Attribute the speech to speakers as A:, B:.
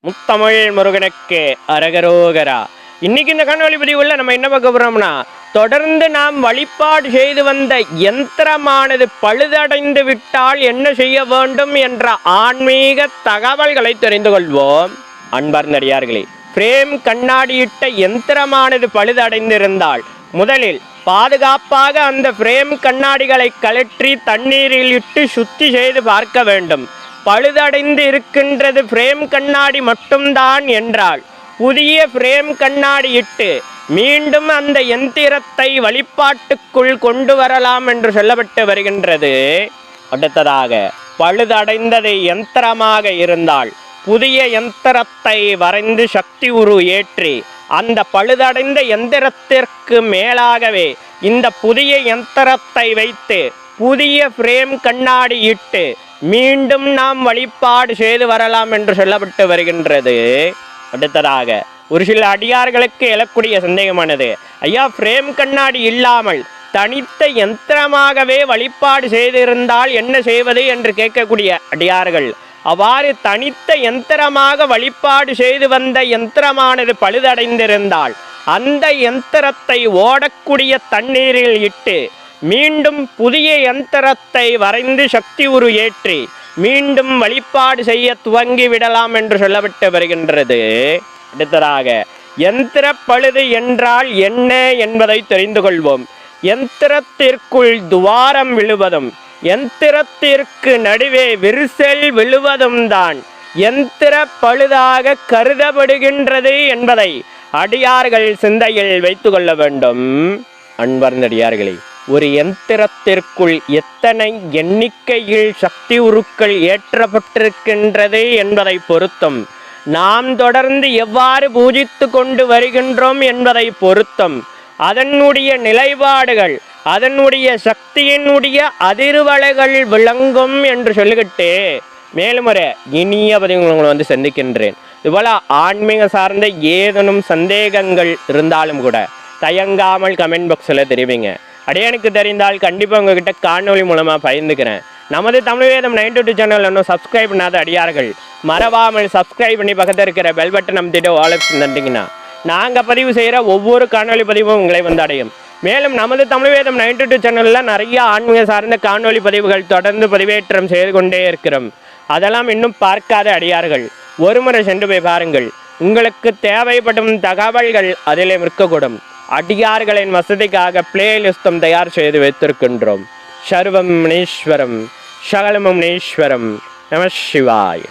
A: முத்தமிழ் முருகனுக்கு அரகரோகரா. இன்னைக்கு இந்த காணொளி பதிவுல நம்ம என்ன பார்க்க போறோம்னா, தொடர்ந்து நாம் வழிபாடு செய்து வந்த யந்திரமானது பழுதடைந்து விட்டால் என்ன செய்ய வேண்டும் என்ற ஆன்மீக தகவல்களை தெரிந்து கொள்வோம். அன்பர்ந்தடியார்களே, பிரேம் கண்ணாடியிட்ட யந்திரமானது பழுதடைந்திருந்தால் முதலில் பாதுகாப்பாக அந்த பிரேம் கண்ணாடிகளை கழற்றி தண்ணீரில் இட்டு சுத்தி செய்து பார்க்க வேண்டும். பழுதடைந்து இருக்கின்றது பிரேம் கண்ணாடி மட்டும்தான் என்றால் புதிய பிரேம் கண்ணாடி இட்டு மீண்டும் அந்த யந்திரத்தை வழிபாட்டுக்குள் கொண்டு வரலாம் என்று சொல்லப்பட்டு வருகின்றது. அடுத்ததாக, பழுதடைந்தது யந்திரமாக இருந்தால் புதிய யந்திரத்தை வரைந்து சக்தி உரு ஏற்றி அந்த பழுதடைந்த யந்திரத்திற்கு மேலாகவே இந்த புதிய யந்திரத்தை வைத்து புதிய பிரேம் கண்ணாடி இட்டு மீண்டும் நாம் வழிபாடு செய்து வரலாம் என்று சொல்லப்பட்டு வருகின்றது. அடுத்ததாக, ஒரு சில அடியார்களுக்கு எழக்கூடிய சந்தேகமானது, ஐயா, பிரேம் கண்ணாடி இல்லாமல் தனித்த யந்திரமாகவே வழிபாடு செய்திருந்தால் என்ன செய்வது என்று கேட்கக்கூடிய அடியார்கள், அவ்வாறு தனித்த யந்திரமாக வழிபாடு செய்து வந்த யந்திரமானது பழுதடைந்திருந்தால் அந்த யந்திரத்தை ஓடக்கூடிய தண்ணீரில் இட்டு மீண்டும் புதிய யந்திரத்தை வரைந்து சக்தி உரு ஏற்றி மீண்டும் வழிபாடு செய்ய துவங்கி விடலாம் என்று சொல்லப்பட்டு வருகின்றது. அடுத்ததாக, யந்திர பழுது என்றால் என்ன என்பதை தெரிந்து கொள்வோம். யந்திரத்திற்குள் துவாரம் விழுவதும் யந்திரத்திற்கு நடுவே விரிசல் விழுவதும் தான் யந்திர பழுதாக கருதப்படுகின்றது என்பதை அடியார்கள் சிந்தையில் வைத்து கொள்ள வேண்டும். அன்பர்ந்தடியார்களே, ஒரு யந்திரத்திற்குள் எத்தனை எண்ணிக்கையில் சக்தி உருக்கள் ஏற்றப்பட்டிருக்கின்றது என்பதை பொருத்தம், நாம் தொடர்ந்து எவ்வாறு பூஜித்து கொண்டு வருகின்றோம் என்பதை பொருத்தம், அதனுடைய நிலைப்பாடுகள், அதனுடைய சக்தியினுடைய அதிர்வலைகள் விளங்கும் என்று சொல்லிக்கிட்டு மேலும் ஒரு இனிய பதிவுகளை சந்திக்கின்றேன். இதுபோல ஆன்மீக சார்ந்த ஏதேனும் சந்தேகங்கள் இருந்தாலும் கூட தயங்காமல் கமெண்ட் பாக்ஸில் தெரிவிங்க. அடியானுக்கு தெரிந்தால் கண்டிப்பாக உங்ககிட்ட காணொலி மூலமாக பகிர்ந்துக்கிறேன். நமது தமிழ் வேதம் 92 சேனல் இன்னும் சப்ஸ்கிரைப் பண்ணாத அடியார்கள் மறவாமல் சப்ஸ்கிரைப் பண்ணி பக்கத்தில் இருக்கிற பெல் பட்டன் அமைத்திட்டு ஆலோசனை தந்தீங்கன்னா நாங்கள் பதிவு செய்கிற ஒவ்வொரு காணொலி பதிவும் உங்களை வந்து அடையும். மேலும் நமது தமிழ் வேதம் 92 சேனலில் நிறைய ஆன்மீக சார்ந்த காணொலி பதிவுகள் தொடர்ந்து பதிவேற்றம் செய்து கொண்டே இருக்கிறோம். அதெல்லாம் இன்னும் பார்க்காத அடியார்கள் ஒரு முறை சென்று போய் பாருங்கள். உங்களுக்கு தேவைப்படும் தகவல்கள் அதிலே இருக்கக்கூடும். அடியார்களின் வசதிக்காக பிளேலிஸ்டும் தயார் செய்து வைத்திருக்கின்றோம். சர்வம் முனீஸ்வரம், சகலமும் முனீஸ்வரம். நம சிவாய.